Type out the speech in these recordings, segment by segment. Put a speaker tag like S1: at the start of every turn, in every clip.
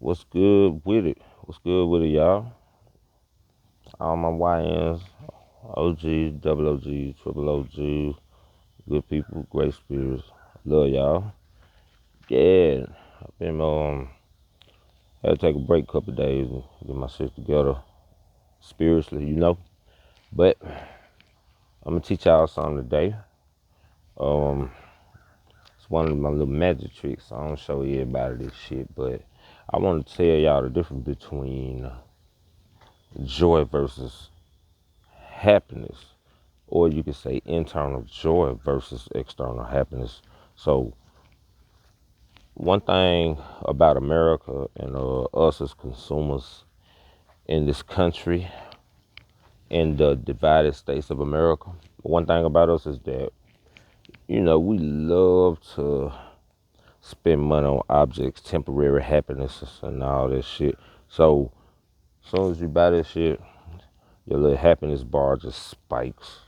S1: What's good with it? What's good with it, y'all? All my YNs, OG, double OG, triple OG, good people, great spirits. Love y'all. Yeah, I've been had to take a break a couple of days and get my shit together spiritually. But I'm gonna teach y'all something today. Um, it's one of my little magic tricks. I don't show everybody this shit, but I want to tell y'all the difference between joy versus happiness, or you could say internal joy versus external happiness. So one thing about America and us as consumers in this country, in the divided states of America, one thing about us is that we love to spend money on objects, temporary happinesses, and all this shit. So as soon as you buy this shit, your little happiness bar just spikes.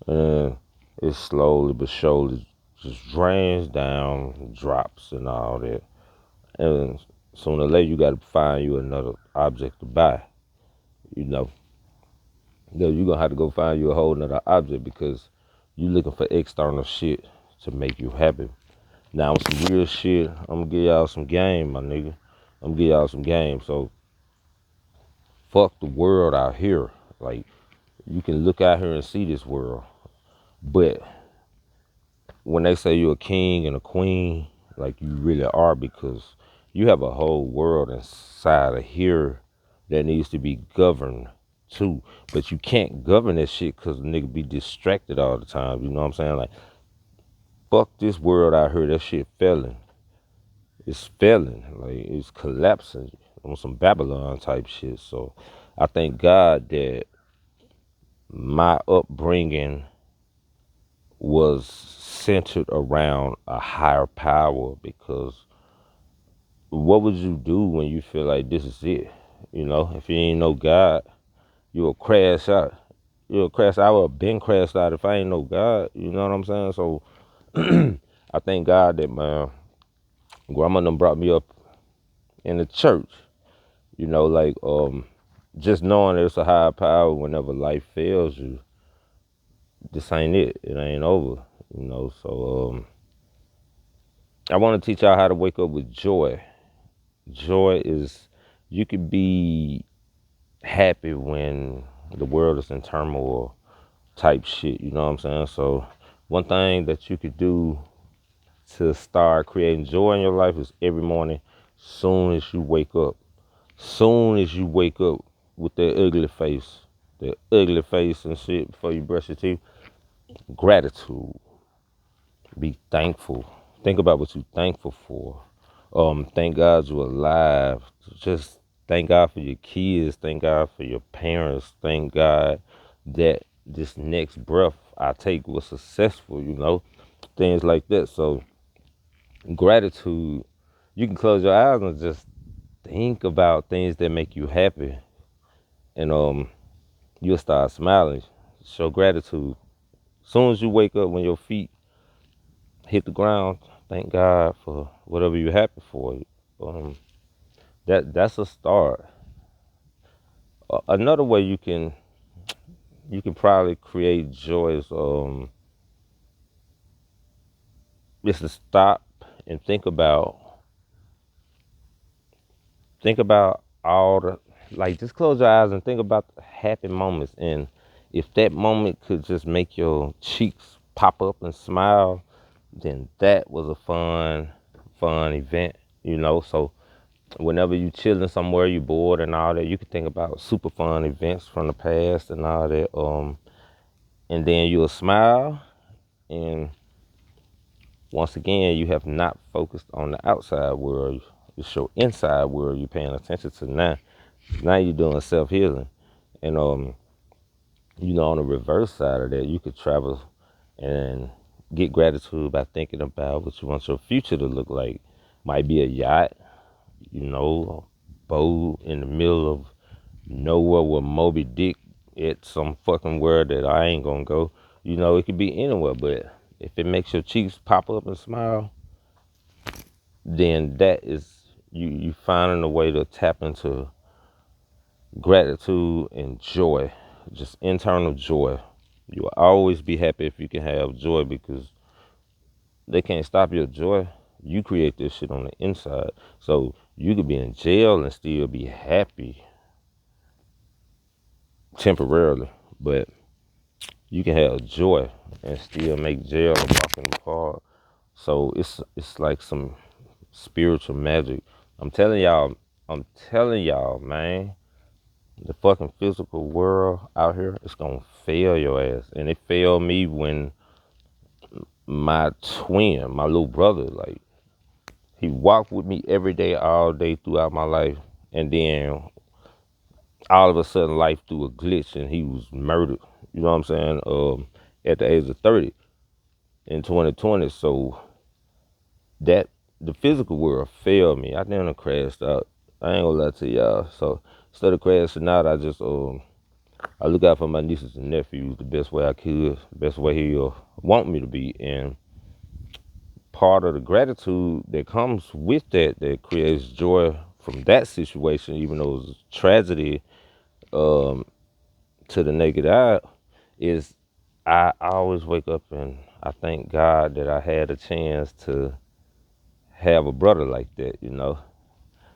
S1: And it slowly but surely just drains down, drops and all that. And sooner or later you gotta find you another object to buy. You know. You're gonna have to go find you a whole nother object because you looking for external shit to make you happy. Now some real shit, I'm gonna give y'all some game, my nigga. I'm gonna give y'all some game. So fuck the world out here. Like you can look out here and see this world. But when they say you're a king and a queen, like you really are, because you have a whole world inside of here that needs to be governed too. But you can't govern that shit because a nigga be distracted all the time. You know what I'm saying? Like, fuck this world out here. That shit failing. It's failing. Like, it's collapsing on some Babylon type shit. So I thank God that my upbringing was centered around a higher power, because what would you do when you feel like this is it? If you ain't know God, you'll crash out. You'll crash out. I would have been crashed out if I ain't know God. You know what I'm saying? So I thank God that my grandma done brought me up in the church. Just knowing there's a higher power whenever life fails you. This ain't it. It ain't over. So I want to teach y'all how to wake up with joy. Joy is, you could be happy when the world is in turmoil type shit, you know what I'm saying? So one thing that you could do to start creating joy in your life is every morning, soon as you wake up, soon as you wake up with that ugly face and shit before you brush your teeth, gratitude, be thankful. Think about what you're thankful for. Thank God you're alive. Just thank God for your kids. Thank God for your parents. Thank God that this next breath I take was successful. Things like that. So gratitude, you can close your eyes and just think about things that make you happy, and you'll start smiling. Show gratitude. As soon as you wake up, when your feet hit the ground, thank God for whatever you're happy for. Um, that's a start. Another way you can probably create joy is to stop and think about all the, like, just close your eyes and think about the happy moments, and if that moment could just make your cheeks pop up and smile, then that was a fun event. So whenever you chilling somewhere, you bored and all that, you can think about super fun events from the past and all that. And then you'll smile, and once again, you have not focused on the outside world. It's your inside world you're paying attention to now. Now you're doing self healing, and on the reverse side of that, you could travel and get gratitude by thinking about what you want your future to look like. Might be a yacht, a boat in the middle of nowhere with Moby Dick at some fucking word that I ain't gonna go. It could be anywhere, but if it makes your cheeks pop up and smile, then that is you finding a way to tap into gratitude and joy, just internal joy. You will always be happy if you can have joy because they can't stop your joy. You create this shit on the inside. So you could be in jail and still be happy temporarily, but you can have joy and still make jail a walk in the park. So it's like some spiritual magic. I'm telling y'all, I'm telling y'all, man, the fucking physical world out here is gonna fail your ass. And it failed me when my twin, my little brother, like he walked with me every day, all day throughout my life, and then all of a sudden life threw a glitch and he was murdered. You know what I'm saying? At the age of 30 in 2020. So that the physical world failed me. I didn't crashed out. I ain't gonna lie to y'all. So instead of crashing out, I just I look out for my nieces and nephews the best way I could, the best way he want me to be. And part of the gratitude that comes with that creates joy from that situation, even though it's a tragedy um, to the naked eye, is I always wake up and I thank God that I had a chance to have a brother like that, you know.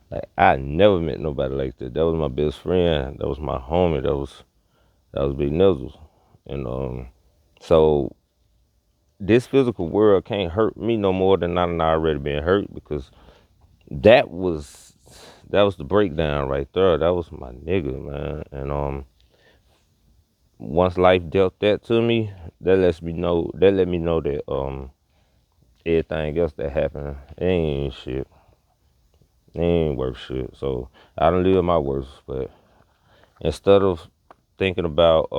S1: Like I never met nobody like that. That was my best friend. That was my homie. That was Big Nizzles. And so this physical world can't hurt me no more than I done already been hurt because that was that was the breakdown right there. That was my nigga, man. And once life dealt that to me, that let me know that everything else that happened it ain't shit. It ain't worth shit. So I done live my worst, but instead of thinking about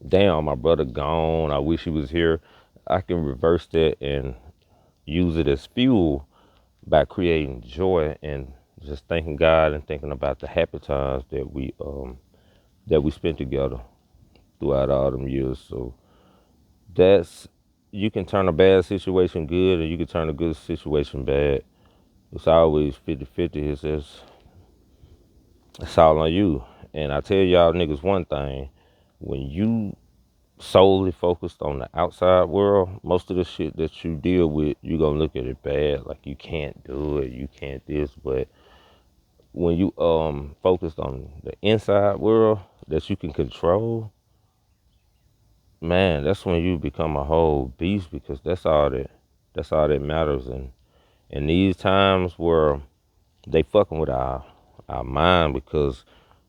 S1: damn, my brother gone, I wish he was here, I can reverse that and use it as fuel by creating joy and just thanking God and thinking about the happy times that we spent together throughout all them years. So that's you can turn a bad situation good and you can turn a good situation bad. It's always 50-50. It's all on you. And I tell y'all niggas one thing, when you solely focused on the outside world, most of the shit that you deal with, you gonna look at it bad. Like you can't do it, you can't this. But when you focused on the inside world that you can control, man, that's when you become a whole beast because that's all that matters. And in these times where they fucking with our mind because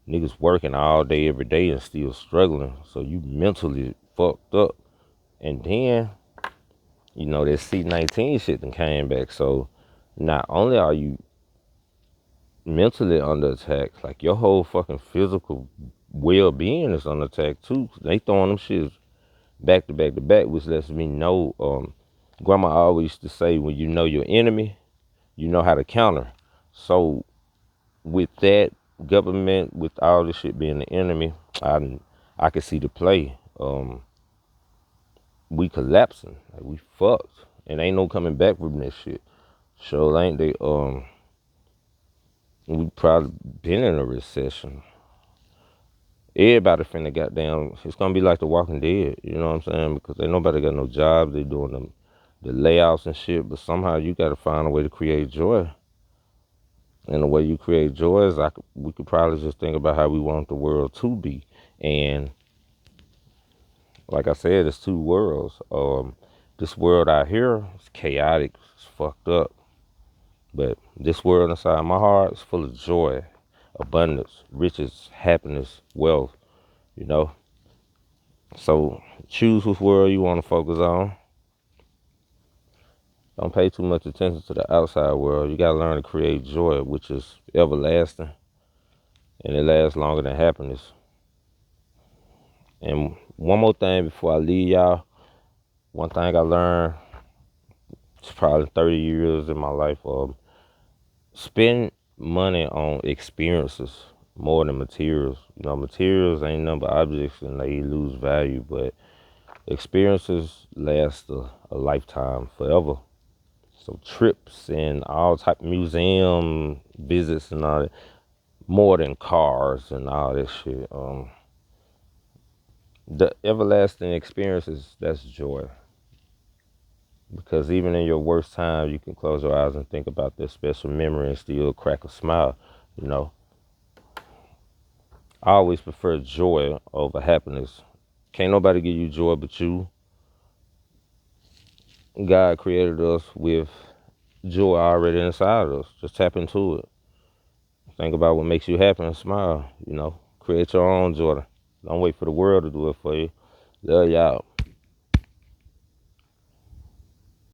S1: niggas working all day every day and still struggling, so you mentally fucked up. And then you know that C-19 shit then came back. So not only are you mentally under attack, like your whole fucking physical well-being is under attack too. They throwing them shits back to back to back, which lets me know. Grandma always used to say, when you know your enemy, you know how to counter. So with that government, with all this shit being the enemy, I can see the play. We collapsing, like we fucked, and ain't no coming back from this shit. So ain't they? We probably been in a recession. Everybody finna goddamn. It's gonna be like The Walking Dead. You know what I'm saying? Because ain't nobody got no jobs. They doing the layoffs and shit. But somehow you got to find a way to create joy. And the way you create joy is we could probably just think about how we want the world to be. And like I said, it's two worlds. This world out here is chaotic. It's fucked up. But this world inside my heart is full of joy, abundance, riches, happiness, wealth, you know. So choose which world you want to focus on. Don't pay too much attention to the outside world. You gotta learn to create joy, which is everlasting, and it lasts longer than happiness. And one more thing before I leave y'all, one thing I learned, it's probably 30 years in my life, spend money on experiences more than materials. You know, materials ain't nothing but objects and they lose value, but experiences last a lifetime, forever. So trips and all type of museum visits and all that, more than cars and all that shit. The everlasting experiences, that's joy. Because even in your worst time, you can close your eyes and think about this special memory and still crack a smile. You know, I always prefer joy over happiness. Can't nobody give you joy but you. God created us with joy already inside of us. Just tap into it. Think about what makes you happy and smile. Create your own joy. Don't wait for the world to do it for you. Love y'all.